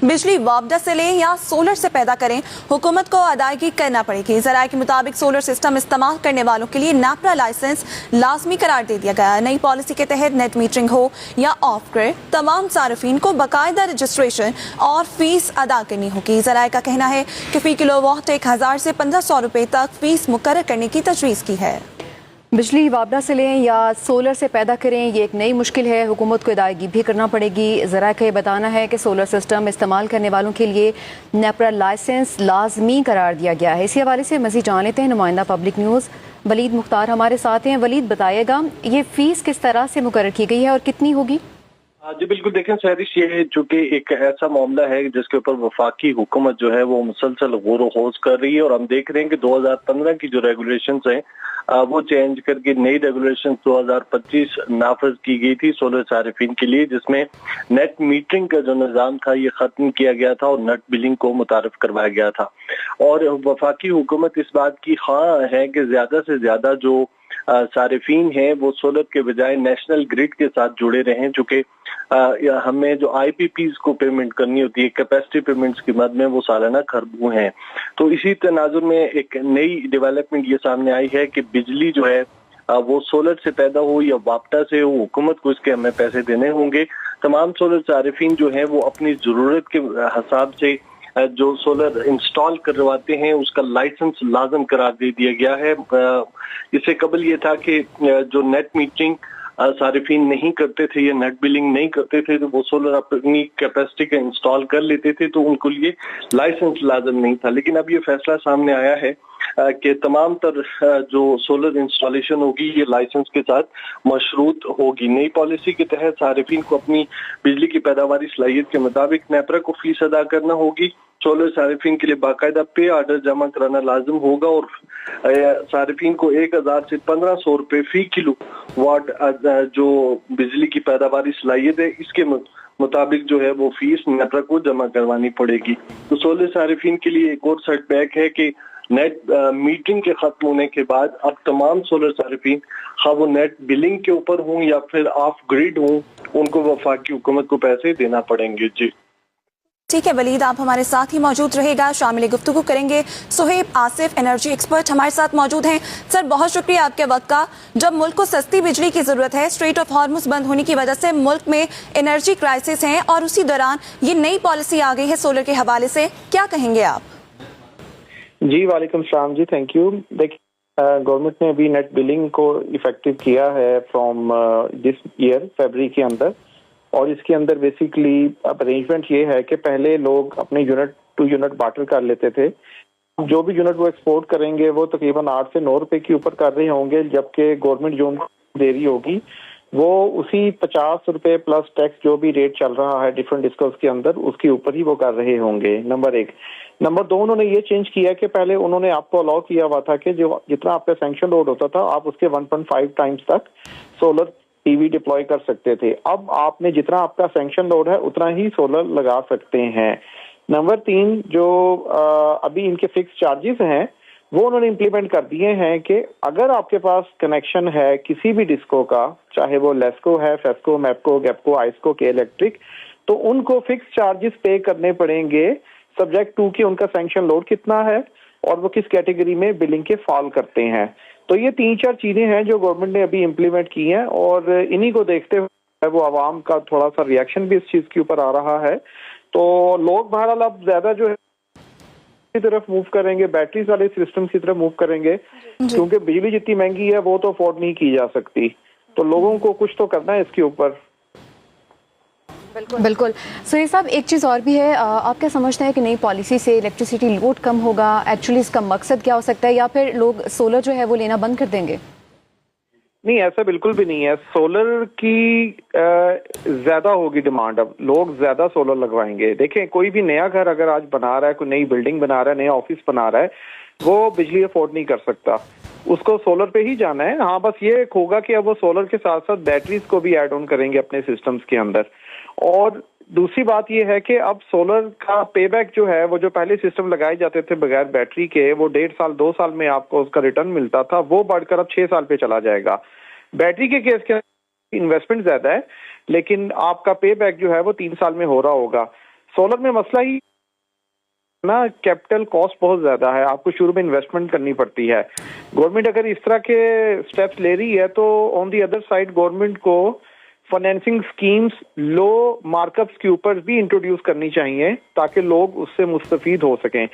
बिजली वापडा से लें या सोलर से पैदा करें, हुकूमत को अदायगी करना पड़ेगी। ज़राए के मुताबिक सोलर सिस्टम इस्तेमाल करने वालों के लिए नेपरा लाइसेंस लाजमी करार दे दिया गया है। नई पॉलिसी के तहत नेट मीटरिंग हो या ऑफ ग्रिड, तमाम सार्फिन को बाकायदा रजिस्ट्रेशन और फीस अदा करनी होगी। ज़राए का कहना है कि फी किलोवाट 1000 से 1500 रुपए तक फीस मुकर्रर करने की तजवीज़ की है। बिजली वापडा से लें या सोलर से पैदा करें, ये एक नई मुश्किल है, हुकूमत को अदायगी भी करना पड़ेगी। ज़रा का ये बताना है कि सोलर सिस्टम इस्तेमाल करने वालों के लिए नेपरा लाइसेंस लाजमी करार दिया गया है। इसी हवाले से मज़ीद जान लेते हैं। नुमाइंदा पब्लिक न्यूज़ वलीद मुख्तार हमारे साथ हैं। वलीद, बताइएगा ये फ़ीस किस तरह से मुकर्रर की गई है और कितनी होगी? जी बिल्कुल, देखें सहरिश ये है चूंकि एक ऐसा मामला है जिसके ऊपर वफाकी हुकूमत जो है वो मुसलसल गौर खोज कर रही है, और हम देख रहे हैं कि 2015 की जो रेगुलेशंस हैं वो चेंज करके नई रेगुलेशन 2025 नाफज की गई थी सोलर सारिफिन के लिए, जिसमें नेट मीटरिंग का जो निज़ाम था ये खत्म किया गया था और नेट बिलिंग को मुतारिफ करवाया गया था। और वफाकी हुकूमत इस बात की हाँ है कि ज्यादा से ज्यादा जो सारिफिन है वो सोलर के बजाय नेशनल ग्रिड के साथ जुड़े रहें, चूंकि हमें जो IPPs को पेमेंट करनी होती है कैपेसिटी पेमेंट्स की मद में वो सालाना खरबों हैं। तो इसी तनाजुर में एक नई डेवलपमेंट ये सामने आई है कि बिजली जो है वो सोलर से पैदा हो या वापडा से हो, हुकूमत को इसके हमें पैसे देने होंगे। तमाम सोलर सारिफिन जो है वो अपनी जरूरत के हिसाब से जो सोलर इंस्टॉल करवाते हैं उसका लाइसेंस लाजम करार दे दिया गया है। इससे कबल ये था कि जो नेट मीटरिंग सारिफिन नहीं करते थे या नेट बिलिंग नहीं करते थे तो वो सोलर अपनी कैपेसिटी का इंस्टॉल कर लेते थे, तो उनको लिए लाइसेंस लाजम नहीं था। लेकिन अब ये फैसला सामने आया है कि तमाम तर जो सोलर इंस्टॉलेशन होगी ये लाइसेंस के साथ मशरूत होगी। नई पॉलिसी के तहत सारिफिन को अपनी बिजली की पैदावारी सलाहियत के मुताबिक नेपरा को फीस अदा करना होगी। सोलर सारिफिन के लिए बाकायदा पे ऑर्डर जमा कराना लाजिम होगा और सारिफिन को 1000 से 1500 रुपए फी किलो वाट जो बिजली की पैदावारी सलाहियत है इसके मुताबिक जो है वो फीस नेपरा को जमा करवानी पड़ेगी। तो सोलर सारिफिन के लिए एक और सेटबैक है कि नेट मीटरिंग के खत्म होने के बाद अब तमाम सोलर सारिफिन हाँ वो नेट बिलिंग के ऊपर हों या फिर ऑफ ग्रिड हों, उनको वफाकी हुकूमत को पैसे देना पड़ेंगे। जी ठीक है वलीद, आप हमारे साथ ही मौजूद रहेगा, शामिल गुफ्तगू करेंगे। सुहेब आसिफ एनर्जी एक्सपर्ट हमारे साथ मौजूद हैं। सर बहुत शुक्रिया आपके वक्त का। जब मुल्क को सस्ती बिजली की जरूरत है, स्ट्रेट ऑफ हॉर्मुज बंद होने की वजह से मुल्क में एनर्जी क्राइसिस है और उसी दौरान ये नई पॉलिसी आ गई है सोलर के हवाले से, क्या कहेंगे आप? जी वालेकुम सलाम जी, थैंक यू। देखिए गवर्नमेंट ने अभी नेट बिलिंग को इफेक्टिव किया है फ्रॉम दिस ईयर फरवरी के अंदर, और इसके अंदर बेसिकली अब अरेंजमेंट ये है कि पहले लोग अपने यूनिट टू यूनिट बार्टर कर लेते थे। जो भी यूनिट वो एक्सपोर्ट करेंगे वो तकरीबन 8 से 9 रुपए के ऊपर कर रहे होंगे, जबकि गवर्नमेंट जो दे रही होगी वो उसी 50 रुपए प्लस टैक्स जो भी रेट चल रहा है डिफरेंट डिस्कोस के अंदर उसके ऊपर ही वो कर रहे होंगे। नंबर 1। नंबर 2, उन्होंने ये चेंज किया कि पहले उन्होंने आपको अलाउ किया हुआ था कि जो जितना आपका सैंक्शन लोड होता था आप उसके 1.5 टाइम्स तक सोलर PV डिप्लॉय कर सकते थे। अब आपने जितना आपका सैंक्शन लोड है उतना ही सोलर लगा सकते हैं। नंबर 3, जो अभी इनके फिक्स चार्जेस हैं वो उन्होंने इम्प्लीमेंट कर दिए हैं कि अगर आपके पास कनेक्शन है किसी भी डिस्को का, चाहे वो लेस्को है, फेस्को, मैपको, गैपको, आइस्को के इलेक्ट्रिक, तो उनको फिक्स चार्जेस पे करने पड़ेंगे सब्जेक्ट टू कि उनका सैंक्शन लोड कितना है और वो किस कैटेगरी में बिलिंग के फॉल करते हैं। तो ये 3-4 चीजें हैं जो गवर्नमेंट ने अभी इम्प्लीमेंट की हैं, और इन्हीं को देखते हुए वो आवाम का थोड़ा सा रिएक्शन भी इस चीज के ऊपर आ रहा है। तो लोग बहरहाल अब ज्यादा जो है की तरफ मूव करेंगे, बैटरी वाले सिस्टम की तरफ मूव करेंगे, क्योंकि बिजली जितनी महंगी है वो तो अफोर्ड नहीं की जा सकती। तो लोगों को कुछ तो करना है इसके ऊपर। बिल्कुल। सुहेब साहब, एक चीज़ और भी है, आप क्या समझते हैं कि नई पॉलिसी से इलेक्ट्रिसिटी लोड कम होगा? एक्चुअली इसका मकसद क्या हो सकता है, या फिर लोग सोलर जो है वो लेना बंद कर देंगे? नहीं, ऐसा बिल्कुल भी नहीं है। सोलर की ज्यादा होगी डिमांड, अब लोग ज्यादा सोलर लगवाएंगे। देखें, कोई भी नया घर अगर आज बना रहा है, कोई नई बिल्डिंग बना रहा है, नया ऑफिस बना रहा है, वो बिजली अफोर्ड नहीं कर सकता, उसको सोलर पे ही जाना है। हाँ, बस ये होगा कि अब वो सोलर के साथ साथ बैटरीज को भी ऐड ऑन करेंगे अपने सिस्टम्स के अंदर। और दूसरी बात ये है कि अब सोलर का पेबैक जो है, वो जो पहले सिस्टम लगाए जाते थे बगैर बैटरी के, वो 1.5 साल 2 साल में आपको उसका रिटर्न मिलता था, वो बढ़कर अब 6 साल पे चला जाएगा। बैटरी के केस के इन्वेस्टमेंट ज्यादा है, लेकिन आपका पेबैक जो है वो 3 साल में हो रहा होगा। सोलर में मसला ही ना, कैपिटल कॉस्ट बहुत ज्यादा है, आपको शुरू में इन्वेस्टमेंट करनी पड़ती है। गवर्नमेंट अगर इस तरह के स्टेप्स ले रही है तो on the other side government को फाइनेंसिंग स्कीम्स लो मार्कअप्स के ऊपर भी इंट्रोड्यूस करनी चाहिए ताकि लोग उससे मुस्तफीद हो सकें।